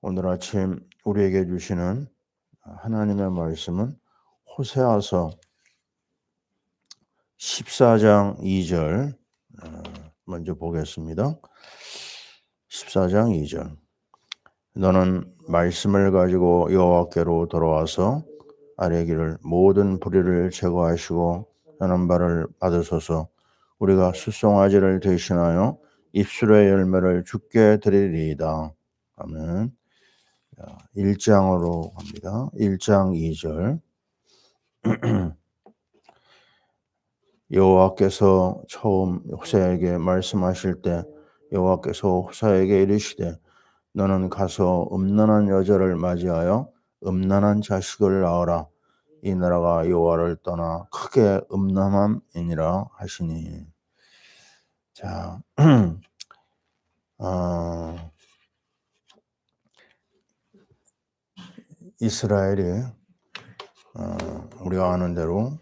오늘 아침 우리에게 주시는 하나님의 말씀은 호세아서 14장 2절 먼저 보겠습니다. 14장 2절. 너는 말씀을 가지고 여호와께로 돌아와서 아뢰기를 모든 불의를 제거하시고 하는 바를 받으소서. 우리가 숫송아지를 대신하여 입술의 열매를 주께 드리리이다. 아멘. 1장으로 갑니다. 1장 2절. 여호와께서 처음 호세아에게 말씀하실 때 여호와께서 호세아에게 이르시되 너는 가서 음란한 여자를 맞이하여 음란한 자식을 낳으라. 이 나라가 여호와를 떠나 크게 음란함이니라 하시니. 자, 이스라엘이 우리가 아는 대로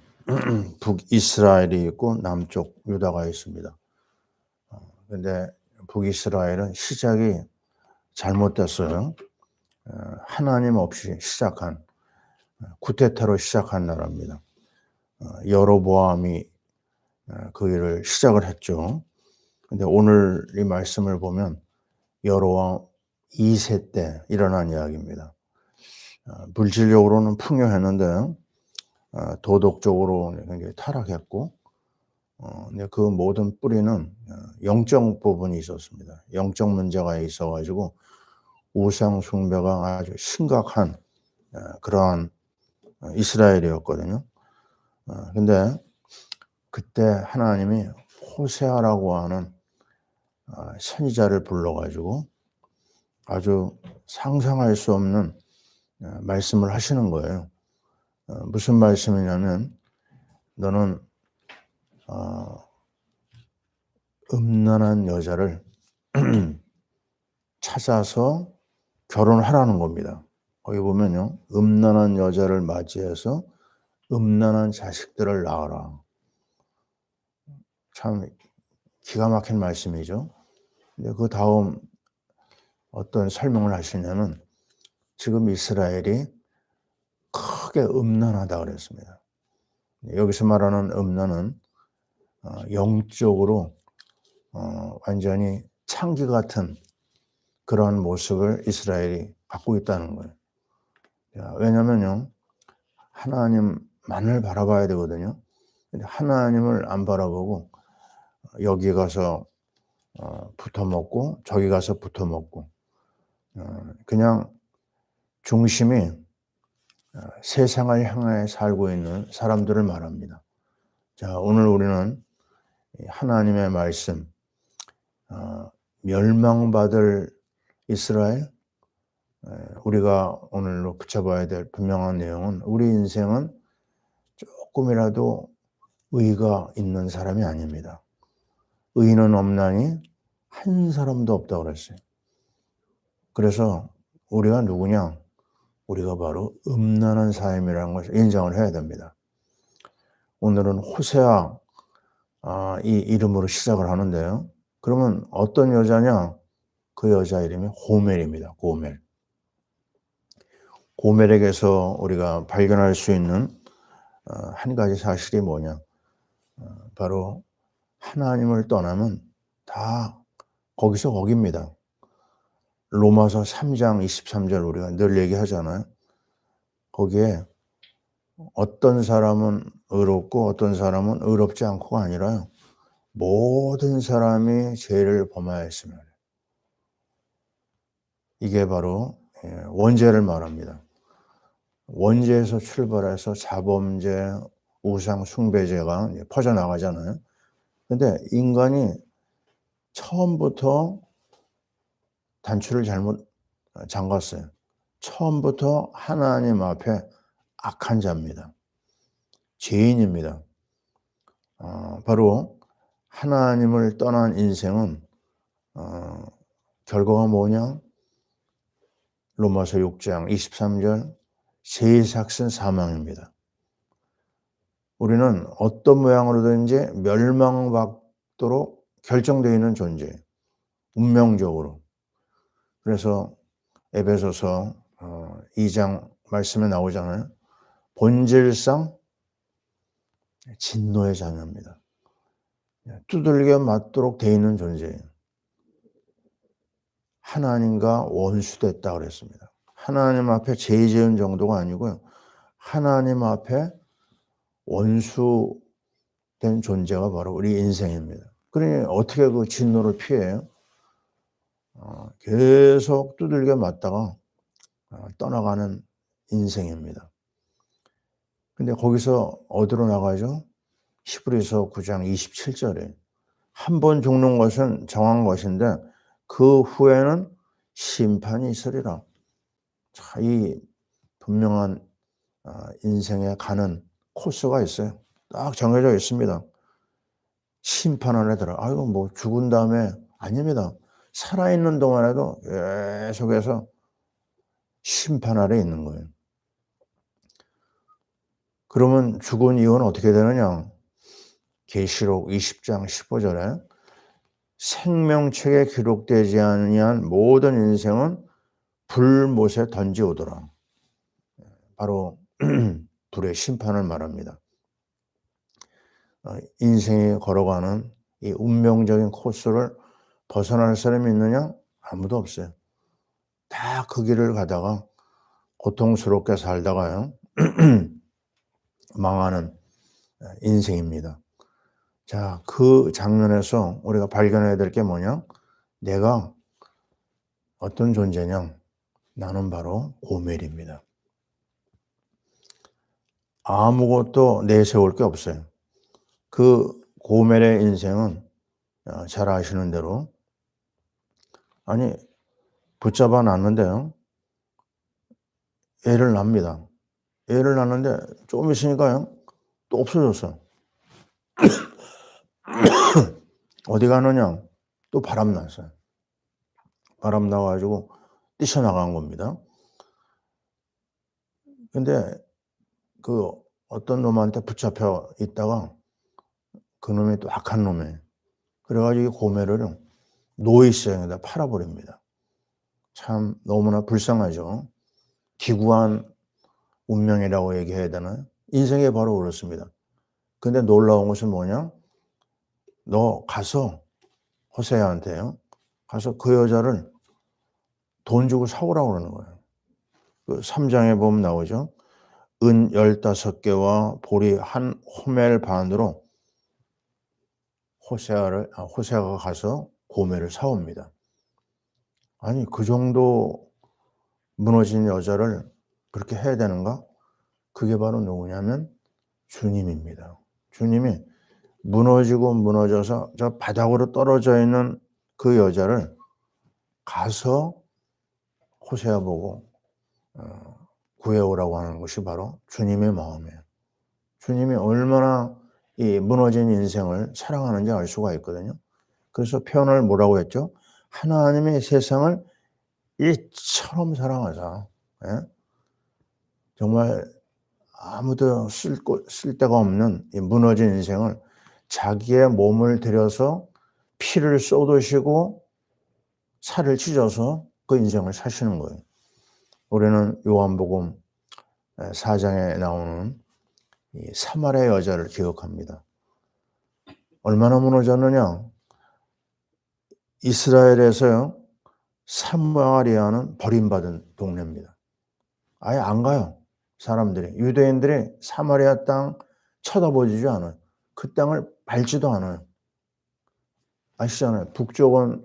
북이스라엘이 있고 남쪽 유다가 있습니다. 그런데 북이스라엘은 시작이 잘못됐어요. 하나님 없이 시작한 쿠데타로 시작한 나라입니다. 여로보암이 그 일을 시작을 했죠. 근데 오늘 이 말씀을 보면 여로보암 2세 때 일어난 이야기입니다. 물질적으로는 풍요했는데 도덕적으로 굉장히 타락했고, 근데 그 모든 뿌리는 영적 부분이 있었습니다. 영적 문제가 있어가지고 우상 숭배가 아주 심각한 그러한 이스라엘이었거든요. 근데 그때 하나님이 호세아라고 하는 선지자를 불러가지고 아주 상상할 수 없는 말씀을 하시는 거예요. 무슨 말씀이냐면 너는 음란한 여자를 찾아서 결혼하라는 겁니다. 거기 보면요, 음란한 여자를 맞이해서 음란한 자식들을 낳아라. 참 기가 막힌 말씀이죠. 근데 그 다음 어떤 설명을 하시냐면 지금 이스라엘이 크게 음란하다 그랬습니다. 여기서 말하는 음란은 영적으로 완전히 창기 같은 그러한 모습을 이스라엘이 갖고 있다는 거예요. 왜냐면요, 하나님만을 바라봐야 되거든요. 근데 하나님을 안 바라보고 여기 가서 붙어먹고 저기 가서 붙어먹고 그냥 중심이 세상을 향해 살고 있는 사람들을 말합니다. 자, 오늘 우리는 하나님의 말씀, 멸망받을 이스라엘, 우리가 오늘로 붙여봐야 될 분명한 내용은 우리 인생은 조금이라도 의가 있는 사람이 아닙니다. 의는 없나니 한 사람도 없다고 그랬어요. 그래서 우리가 누구냐? 우리가 바로 음란한 삶이라는 것을 인정을 해야 됩니다. 오늘은 호세아 이 이름으로 시작을 하는데요. 그러면 어떤 여자냐? 그 여자 이름이 고멜입니다. 고멜. 고멜에게서 우리가 발견할 수 있는 한 가지 사실이 뭐냐? 바로 하나님을 떠나면 다 거기서 거깁니다. 로마서 3장 23절 우리가 늘 얘기하잖아요. 거기에 어떤 사람은 의롭고 어떤 사람은 의롭지 않고가 아니라요. 모든 사람이 죄를 범하였으며 이게 바로 원죄를 말합니다. 원죄에서 출발해서 자범죄, 우상 숭배죄가 퍼져나가잖아요. 근데 인간이 처음부터 단추를 잘못 잠갔어요. 처음부터 하나님 앞에 악한 자입니다. 죄인입니다. 바로 하나님을 떠난 인생은 결과가 뭐냐? 로마서 6장 23절 세삭슨 사망입니다. 우리는 어떤 모양으로든지 멸망받도록 결정되어 있는 존재예요. 운명적으로. 그래서 에베소서 2장 말씀에 나오잖아요. 본질상 진노의 자녀입니다. 두들겨 맞도록 돼 있는 존재예요. 하나님과 원수됐다 그랬습니다. 하나님 앞에 죄 지은 정도가 아니고요. 하나님 앞에 원수된 존재가 바로 우리 인생입니다. 그러니 어떻게 그 진노를 피해요? 계속 두들겨 맞다가 떠나가는 인생입니다. 근데 거기서 어디로 나가죠? 히브리서 9장 27절에 한 번 죽는 것은 정한 것인데 그 후에는 심판이 있으리라. 자, 이 분명한 인생에 가는 코스가 있어요. 딱 정해져 있습니다. 심판 안에 들어. 아이고 뭐 죽은 다음에 아닙니다. 살아있는 동안에도 계속해서 심판 아래 있는 거예요. 그러면 죽은 이후는 어떻게 되느냐? 계시록 20장 15절에 생명책에 기록되지 아니한 모든 인생은 불못에 던지오더라. 바로 불의 심판을 말합니다. 인생이 걸어가는 이 운명적인 코스를 벗어날 사람이 있느냐? 아무도 없어요. 다 그 길을 가다가 고통스럽게 살다가요. 망하는 인생입니다. 자, 그 장면에서 우리가 발견해야 될 게 뭐냐? 내가 어떤 존재냐? 나는 바로 고멜입니다. 아무것도 내세울 게 없어요. 그 고멜의 인생은 잘 아시는 대로 아니 붙잡아 놨는데요. 애를 낳습니다. 애를 낳는데 좀 있으니까요. 또 없어졌어. 어디 가느냐? 또 바람 났어요. 바람 나가지고 뛰쳐나간 겁니다. 근데 그 어떤 놈한테 붙잡혀 있다가 그 놈이 또 악한 놈이에요. 그래가지고 이 고멜을 노예시장에다 팔아버립니다. 참 너무나 불쌍하죠. 기구한 운명이라고 얘기해야 되나요? 인생이 바로 그렇습니다. 근데 놀라운 것은 뭐냐? 너 가서 호세아한테요. 가서 그 여자를 돈 주고 사오라고 그러는 거예요. 그 3장에 보면 나오죠. 은 15개와 보리 한 호멜 반으로 호세아가 가서 고멜을 사옵니다. 아니 그 정도 무너진 여자를 그렇게 해야 되는가? 그게 바로 누구냐면 주님입니다. 주님이 무너지고 무너져서 저 바닥으로 떨어져 있는 그 여자를 가서 호세아 보고 구해오라고 하는 것이 바로 주님의 마음이에요. 주님이 얼마나 이 무너진 인생을 사랑하는지 알 수가 있거든요. 그래서 표현을 뭐라고 했죠? 하나님의 세상을 이처럼 사랑하사. 예? 정말 아무도 쓸 데가 없는 이 무너진 인생을 자기의 몸을 들여서 피를 쏟으시고 살을 찢어서 그 인생을 사시는 거예요. 우리는 요한복음 4장에 나오는 이 사마리아 여자를 기억합니다. 얼마나 무너졌느냐? 이스라엘에서요, 사마리아는 버림받은 동네입니다. 아예 안 가요. 사람들이. 유대인들이 사마리아 땅 쳐다보지도 않아요. 그 땅을 밟지도 않아요. 아시잖아요. 북쪽은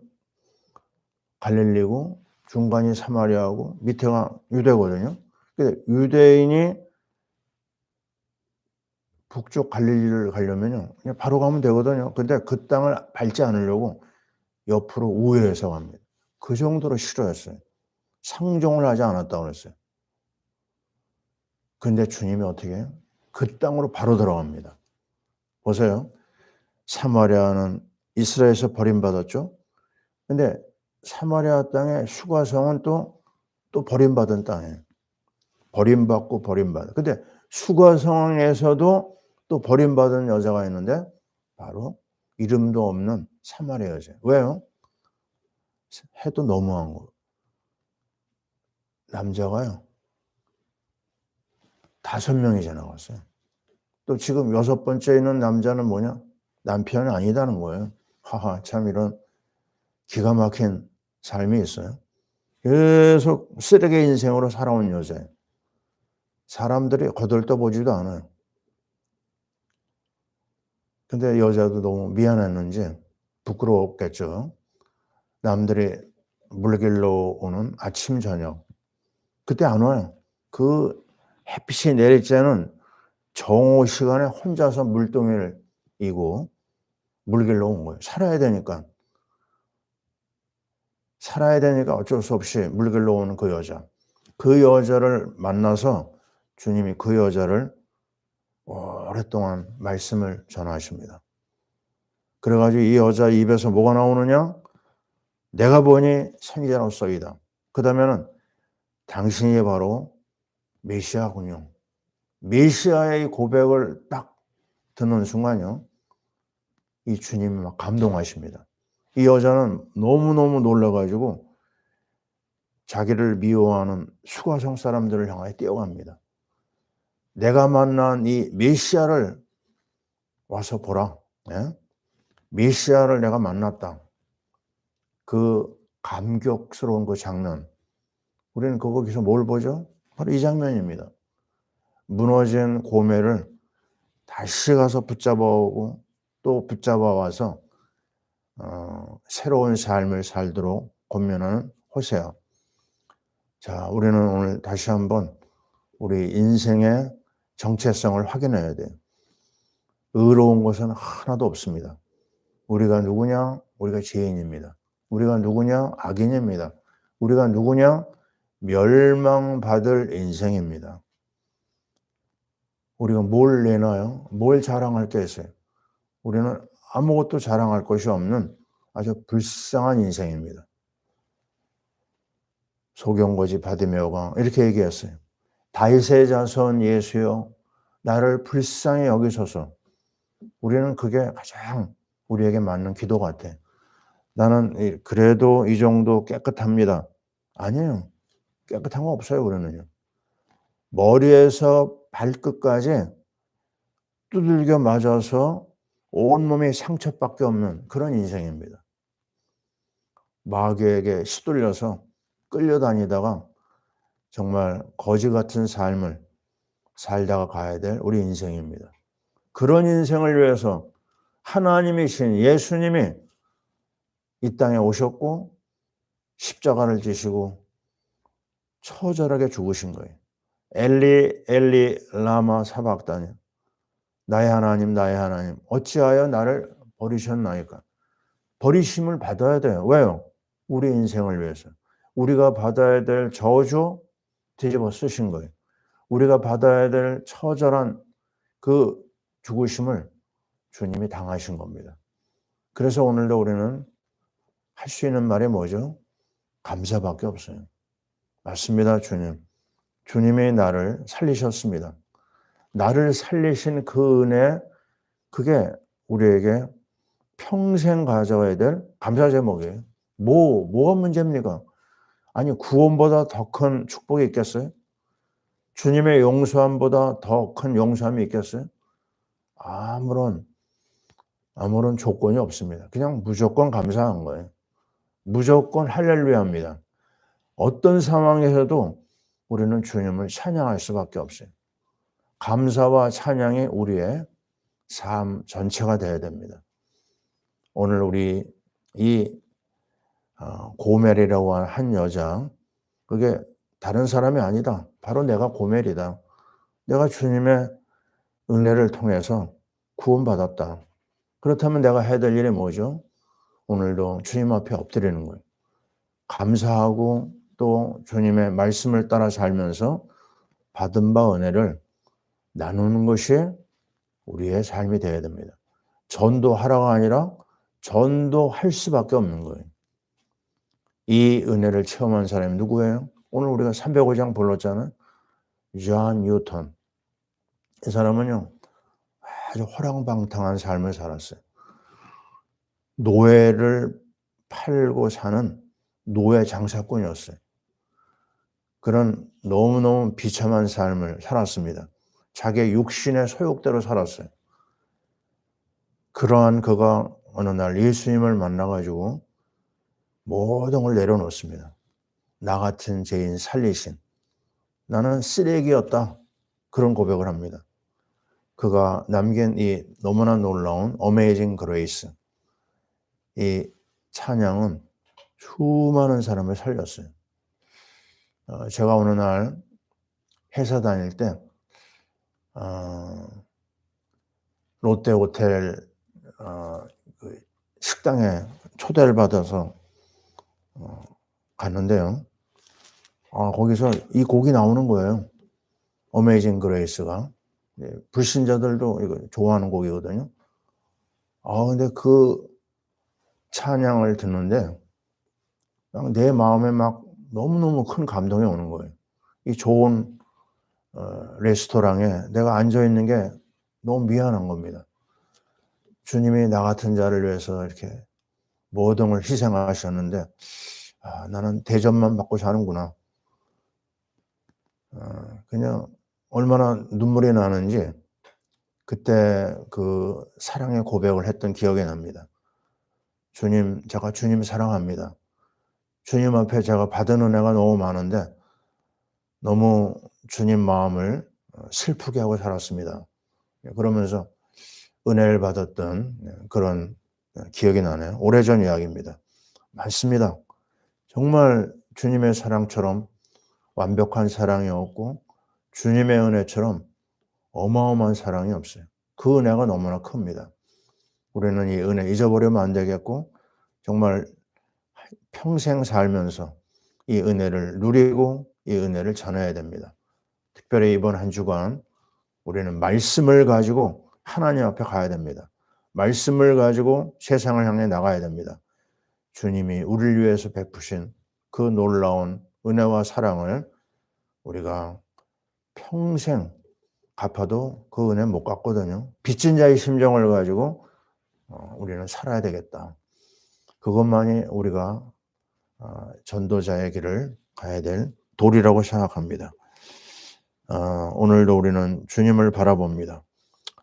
갈릴리고 중간이 사마리아고 밑에가 유대거든요. 근데 유대인이 북쪽 갈릴리를 가려면요, 그냥 바로 가면 되거든요. 근데 그 땅을 밟지 않으려고 옆으로 우회해서 갑니다. 그 정도로 싫어했어요. 상종을 하지 않았다고 그랬어요. 근데 주님이 어떻게 해요? 그 땅으로 바로 들어갑니다. 보세요. 사마리아는 이스라엘에서 버림받았죠. 근데 사마리아 땅의 수가성은 또 버림받은 땅이에요. 버림받고 버림받아. 근데 수가성에서도 또 버림받은 여자가 있는데 바로 이름도 없는 사마리아 여자. 왜요? 해도 너무한 거. 남자가요 5명이 나갔어요. 또 지금 6번째 있는 남자는 뭐냐? 남편이 아니다는 거예요. 하하, 참 이런 기가 막힌 삶이 있어요. 계속 쓰레기 인생으로 살아온 여자예요. 사람들이 거들떠보지도 않아요. 근데 여자도 너무 미안했는지 부끄러웠겠죠. 남들이 물길로 오는 아침 저녁 그때 안 와요. 그 햇빛이 내릴 때는 정오 시간에 혼자서 물동이를 이고 물길로 온 거예요. 살아야 되니까. 살아야 되니까 어쩔 수 없이 물길로 오는 그 여자. 그 여자를 만나서 주님이 그 여자를 오랫동안 말씀을 전하십니다. 그래 가지고 이 여자 입에서 뭐가 나오느냐? 내가 보니 선지자로서이다. 그다음에는 당신이 바로 메시아군요. 메시아의 고백을 딱 듣는 순간요. 이 주님이 막 감동하십니다. 이 여자는 너무너무 놀라 가지고 자기를 미워하는 수가성 사람들을 향하여 뛰어갑니다. 내가 만난 이 메시아를 와서 보라. 예? 메시아를 내가 만났다. 그 감격스러운 그 장면. 우리는 거기서 뭘 보죠? 바로 이 장면입니다. 무너진 고매를 다시 가서 붙잡아 오고 또 붙잡아 와서 새로운 삶을 살도록 권면하는 호세아. 자, 우리는 오늘 다시 한번 우리 인생의 정체성을 확인해야 돼요. 의로운 것은 하나도 없습니다. 우리가 누구냐? 우리가 죄인입니다. 우리가 누구냐? 악인입니다. 우리가 누구냐? 멸망받을 인생입니다. 우리가 뭘 내나요? 뭘 자랑할 게 있어요? 우리는 아무것도 자랑할 것이 없는 아주 불쌍한 인생입니다. 소경거지 바디메오가 이렇게 얘기했어요. 다윗의 자손 예수여 나를 불쌍히 여기소서. 우리는 그게 가장 우리에게 맞는 기도 같아. 나는 그래도 이 정도 깨끗합니다. 아니에요. 깨끗한 거 없어요. 우리는요. 머리에서 발끝까지 두들겨 맞아서 온몸이 상처밖에 없는 그런 인생입니다. 마귀에게 시들려서 끌려다니다가 정말 거지 같은 삶을 살다가 가야 될 우리 인생입니다. 그런 인생을 위해서 하나님이신 예수님이 이 땅에 오셨고 십자가를 지시고 처절하게 죽으신 거예요. 엘리 엘리 라마 사박다니 나의 하나님 어찌하여 나를 버리셨나이까. 버리심을 받아야 돼요. 왜요? 우리 인생을 위해서. 우리가 받아야 될 저주 뒤집어 쓰신 거예요. 우리가 받아야 될 처절한 그 죽으심을 주님이 당하신 겁니다. 그래서 오늘도 우리는 할 수 있는 말이 뭐죠? 감사밖에 없어요. 맞습니다, 주님. 주님이 나를 살리셨습니다. 나를 살리신 그 은혜, 그게 우리에게 평생 가져가야 될 감사 제목이에요. 뭐가 문제입니까? 아니, 구원보다 더 큰 축복이 있겠어요? 주님의 용서함보다 더 큰 용서함이 있겠어요? 아무런 조건이 없습니다. 그냥 무조건 감사한 거예요. 무조건 할렐루야입니다. 어떤 상황에서도 우리는 주님을 찬양할 수밖에 없어요. 감사와 찬양이 우리의 삶 전체가 되어야 됩니다. 오늘 우리 이 고멜이라고 하는 한 여자, 그게 다른 사람이 아니다. 바로 내가 고멜이다. 내가 주님의 은혜를 통해서 구원받았다. 그렇다면 내가 해야 될 일이 뭐죠? 오늘도 주님 앞에 엎드리는 거예요. 감사하고 또 주님의 말씀을 따라 살면서 받은 바 은혜를 나누는 것이 우리의 삶이 되어야 됩니다. 전도하라가 아니라 전도할 수밖에 없는 거예요. 이 은혜를 체험한 사람이 누구예요? 오늘 우리가 305장 불렀잖아요. 존 뉴턴. 이 사람은요, 아주 호랑방탕한 삶을 살았어요. 노예를 팔고 사는 노예 장사꾼이었어요. 그런 너무너무 비참한 삶을 살았습니다. 자기의 육신의 소욕대로 살았어요. 그러한 그가 어느 날 예수님을 만나 가지고 모든 걸 내려놓습니다. 나 같은 죄인 살리신, 나는 쓰레기였다. 그런 고백을 합니다. 그가 남긴 이 너무나 놀라운 어메이징 그레이스, 이 찬양은 수많은 사람을 살렸어요. 제가 어느 날 회사 다닐 때 롯데호텔 그 식당에 초대를 받아서 갔는데요. 거기서 이 곡이 나오는 거예요. 어메이징 그레이스가. 불신자들도 이거 좋아하는 곡이거든요. 근데 그 찬양을 듣는데 내 마음에 막 너무너무 큰 감동이 오는 거예요. 이 좋은 레스토랑에 내가 앉아 있는 게 너무 미안한 겁니다. 주님이 나 같은 자를 위해서 이렇게 모든 걸 희생하셨는데 나는 대접만 받고 사는구나. 그냥 얼마나 눈물이 나는지 그때 그 사랑의 고백을 했던 기억이 납니다. 주님, 제가 주님 사랑합니다. 주님 앞에 제가 받은 은혜가 너무 많은데 너무 주님 마음을 슬프게 하고 살았습니다. 그러면서 은혜를 받았던 그런 기억이 나네요. 오래전 이야기입니다. 많습니다. 정말 주님의 사랑처럼 완벽한 사랑이 없고 주님의 은혜처럼 어마어마한 사랑이 없어요. 그 은혜가 너무나 큽니다. 우리는 이 은혜 잊어버리면 안 되겠고 정말 평생 살면서 이 은혜를 누리고 이 은혜를 전해야 됩니다. 특별히 이번 한 주간 우리는 말씀을 가지고 하나님 앞에 가야 됩니다. 말씀을 가지고 세상을 향해 나가야 됩니다. 주님이 우리를 위해서 베푸신 그 놀라운 은혜와 사랑을 우리가 평생 갚아도 그 은혜 못 갚거든요. 빚진 자의 심정을 가지고 우리는 살아야 되겠다. 그것만이 우리가 전도자의 길을 가야 될 도리라고 생각합니다. 오늘도 우리는 주님을 바라봅니다.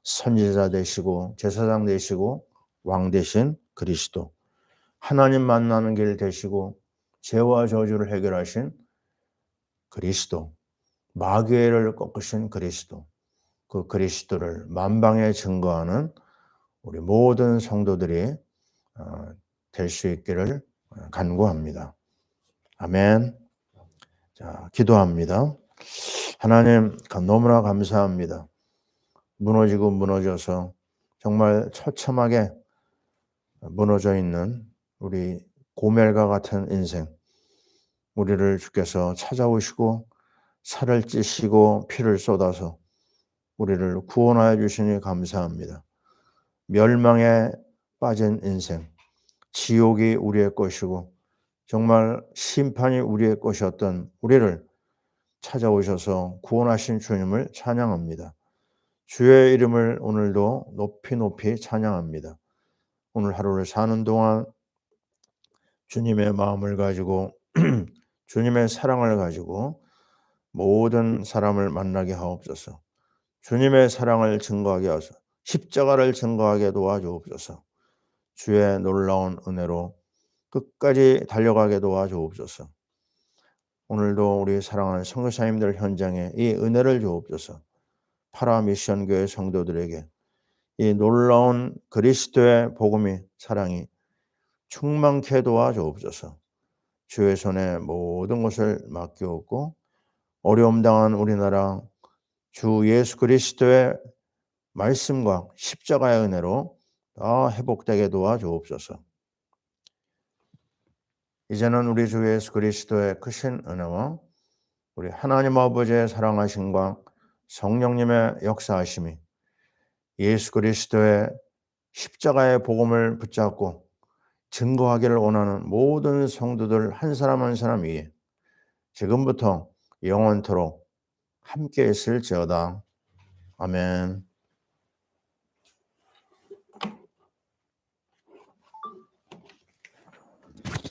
선지자 되시고 제사장 되시고 왕 되신 그리스도, 하나님 만나는 길 되시고 죄와 저주를 해결하신 그리스도, 마귀를 꺾으신 그리스도, 그 그리스도를 만방에 증거하는 우리 모든 성도들이 될 수 있기를 간구합니다. 아멘. 자, 기도합니다. 하나님, 너무나 감사합니다. 무너지고 무너져서 정말 처참하게 무너져 있는 우리 고멜과 같은 인생, 우리를 주께서 찾아오시고 살을 찌시고 피를 쏟아서 우리를 구원하여 주시니 감사합니다. 멸망에 빠진 인생, 지옥이 우리의 것이고 정말 심판이 우리의 것이었던 우리를 찾아오셔서 구원하신 주님을 찬양합니다. 주의 이름을 오늘도 높이 높이 찬양합니다. 오늘 하루를 사는 동안 주님의 마음을 가지고 주님의 사랑을 가지고 모든 사람을 만나게 하옵소서. 주님의 사랑을 증거하게 하소서. 십자가를 증거하게 도와주옵소서. 주의 놀라운 은혜로 끝까지 달려가게 도와주옵소서. 오늘도 우리 사랑하는 선교사님들 현장에 이 은혜를 주옵소서. 파라미션교회 성도들에게 이 놀라운 그리스도의 복음이 사랑이 충만케 도와주옵소서. 주의 손에 모든 것을 맡기옵고 어려움 당한 우리나라 주 예수 그리스도의 말씀과 십자가의 은혜로 다 회복되게 도와주옵소서. 이제는 우리 주 예수 그리스도의 크신 은혜와 우리 하나님 아버지의 사랑하심과 성령님의 역사하심이 예수 그리스도의 십자가의 복음을 붙잡고 증거하기를 원하는 모든 성도들 한 사람 한 사람 위에 지금부터 영원토록 함께 있을지어다. 아멘.